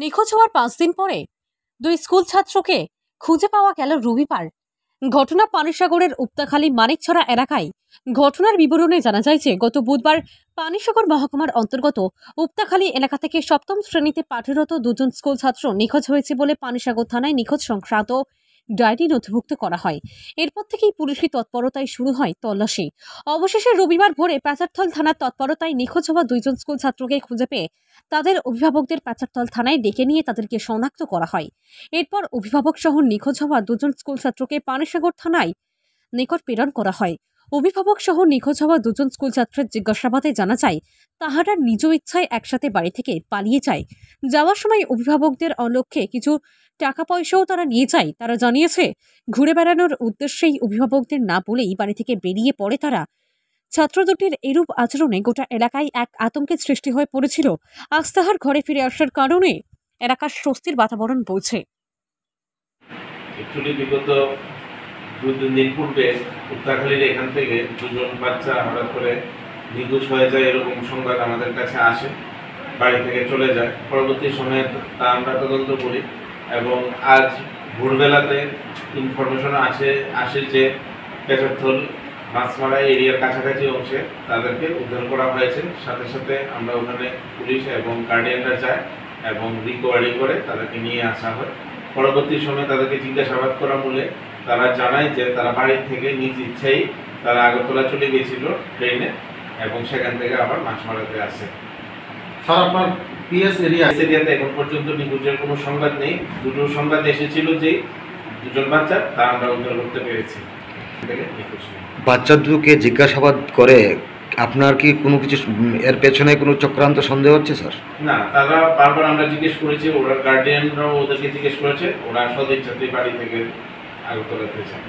নিখোঁজ হওয়ার 5 দিন পরে দুই স্কুল ছাত্রকে খুঁজে পাওয়া গেল রবিবার। ঘটনা পানিসাগরের উপতাখালী মানিকছড়া এলাকায়। ঘটনার বিবরণে জানা যায় যে গত বুধবার পানিসাগর মহকুমার অন্তর্গত উপতাখালী এলাকা থেকে 7ম শ্রেণীতে পাঠরত দুজন স্কুল ছাত্র নিখোঁজ হয়েছে বলে পানিসাগর থানায় নিখোঁজ সংক্রান্ত ডায়েরি নথিভুক্ত করা হয়। এরপর থেকেই পুলিশি তৎপরতায় শুরু হয় তল্লাশি। অবশেষে রবিবার ভোরে প্যাচারথল থানার তৎপরতায় নিখোঁজ হওয়া দুইজন স্কুল ছাত্রকে খুঁজে পেয়ে তাদের অভিভাবকদের প্যাচারথল থানায় ডেকে নিয়ে তাদেরকে শনাক্ত করা হয়। এরপর অভিভাবক সহ নিখোঁজ হওয়া দুজন স্কুল ছাত্রকে পানিসাগর থানায় নিকট প্রেরণ করা হয়। অভিভাবক সহ নিখোঁজ হওয়া দুজন স্কুল ছাত্রের জিজ্ঞাসাবাদে জানা যায় তাহারা নিজ ইচ্ছায় একসাথে বাড়ি থেকে পালিয়ে যায়। যাওয়ার সময় অভিভাবকদের অলক্ষ্যে কিছু টাকা পয়সাও তারা নিয়ে যায়। তারা জানিয়েছে ঘুরে বেড়ানোর উদ্দেশ্যেই অভিভাবকদের না বলেই বাড়ি থেকে বেরিয়ে পড়ে তারা। ছাত্র দুটির এরূপ আচরণে গোটা এলাকায় এক আতঙ্কের সৃষ্টি হয়ে পড়েছিল। আজ তাহার ঘরে ফিরে আসার কারণে এলাকার স্বস্তির বাতাবরণ বইছে। বিগত 2-3 দিন পূর্বে উত্তরাখালীর এখান থেকে দুজন বাচ্চা হঠাৎ করে নিখোঁজ হয়ে যায় এরকম সংবাদ আমাদের কাছে আসে, বাড়ি থেকে চলে যায়। পরবর্তী সময়ে তা আমরা তদন্ত করি এবং আজ ভোরবেলাতে ইনফরমেশন আসে যে প্যাচারথল মাছমারা এরিয়ার কাছাকাছি অংশে তাদেরকে উদ্ধার করা হয়েছে। সাথে সাথে আমরা ওখানে পুলিশ এবং গার্ডিয়ানরা যায় এবং রিকভারি করে তাদেরকে নিয়ে আসা হয়। পরবর্তী সময়ে তাদেরকে জিজ্ঞাসাবাদ করা মূলে তারা জানায় যে তারা বাড়ি থেকে নিজ ইচ্ছাই তারা আগরতলা চলে গিয়েছিল ট্রেনে এবং সেখান থেকে আবার মাছমারাতে আসে। স্যার, আপনার পিএস এরিয়াতে এখন পর্যন্ত নিখোঁজের কোনো সংবাদ নেই। দুটো সংবাদ এসেছিল যে দুজন বাচ্চা, তা আমরা উদ্ধার করতে পেরেছি। বাচ্চা দুটোকে জিজ্ঞাসাবাদ করে আপনার কি কোনো কিছু এর পেছনে কোনো চক্রান্ত সন্দেহ হচ্ছে স্যার? না, তারা বারবার আমরা জিজ্ঞেস করেছি, ওরা গার্ডিয়ানরাও ওদেরকে জিজ্ঞেস করেছে, ওরা সদিচ্ছাতেই বাড়ি থেকে আগরতলাতে যায়।